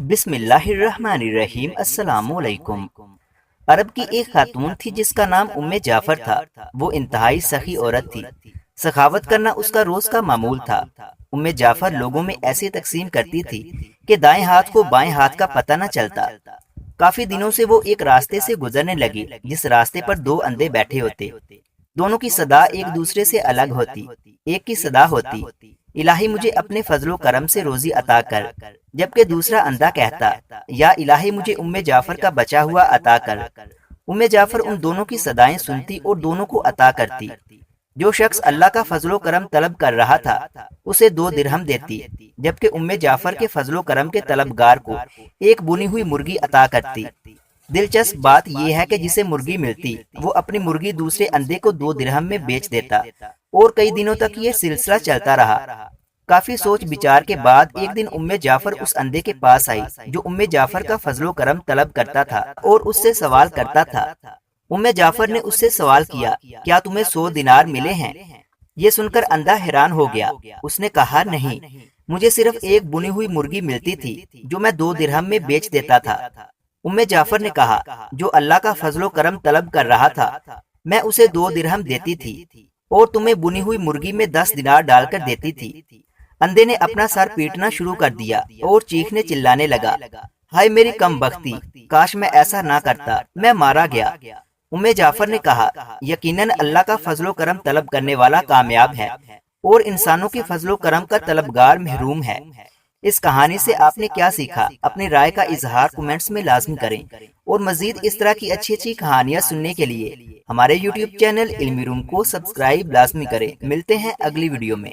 بسم اللہ الرحمن الرحیم۔ السلام علیکم۔ عرب کی ایک خاتون تھی جس کا نام جعفر تھا۔ وہ انتہائی سخی عورت تھی۔ سخاوت کرنا اس کا روز کا معمول تھا۔ جعفر لوگوں میں ایسے تقسیم کرتی تھی کہ دائیں ہاتھ کو بائیں ہاتھ کا پتہ نہ چلتا۔ کافی دنوں سے وہ ایک راستے سے گزرنے لگی جس راستے پر دو اندھے بیٹھے ہوتے۔ دونوں کی صدا ایک دوسرے سے الگ ہوتی۔ ایک کی صدا ہوتی، الہی مجھے اپنے فضل و کرم سے روزی عطا کر، جبکہ دوسرا اندھا کہتا، یا الہی مجھے جعفر کا بچا ہوا عطا کر۔ جعفر ان دونوں کی صدائیں سنتی اور دونوں کو عطا کرتی۔ جو شخص اللہ کا فضل و کرم طلب کر رہا تھا اسے 2 درہم دیتی، جبکہ جعفر کے فضل و کرم کے طلبگار کو ایک بنی ہوئی مرغی عطا کرتی۔ دلچسپ بات یہ ہے کہ جسے مرغی ملتی وہ اپنی مرغی دوسرے اندھے کو 2 درہم میں بیچ دیتا، اور کئی دنوں تک یہ سلسلہ چلتا رہا۔ کافی سوچ بچار کے بعد ایک دن جعفر اس اندھے کے پاس آئی جو جعفر کا فضل و کرم طلب کرتا تھا اور اس سے سوال کرتا تھا۔ جعفر نے اس سے سوال کیا، کیا تمہیں 100 دینار ملے ہیں؟ یہ سن کر اندھا حیران ہو گیا۔ اس نے کہا، نہیں، مجھے صرف ایک بنی ہوئی مرغی ملتی تھی جو میں 2 درہم میں بیچ دیتا تھا۔ جعفر نے کہا، جو اللہ کا فضل و کرم طلب کر رہا تھا میں اسے 2 درہم دیتی تھی اور تمہیں بنی ہوئی مرغی میں 10 دینار ڈال کر دیتی تھی۔ اندھے نے اپنا سر پیٹنا شروع کر دیا اور چیخنے چلانے لگا، ہائے میری کم بختی، کاش میں ایسا نہ کرتا، میں مارا گیا۔ جعفر نے کہا، یقیناً اللہ کا فضل و کرم طلب کرنے والا کامیاب ہے اور انسانوں کے فضل و کرم کا طلبگار محروم ہے۔ اس کہانی سے آپ نے کیا سیکھا؟ اپنی رائے کا اظہار کومنٹس میں لازمی کریں، اور مزید اس طرح کی اچھی اچھی کہانیاں سننے کے لیے ہمارے یوٹیوب چینل علمی روم کو سبسکرائب لازمی کریں۔ ملتے ہیں اگلی ویڈیو میں۔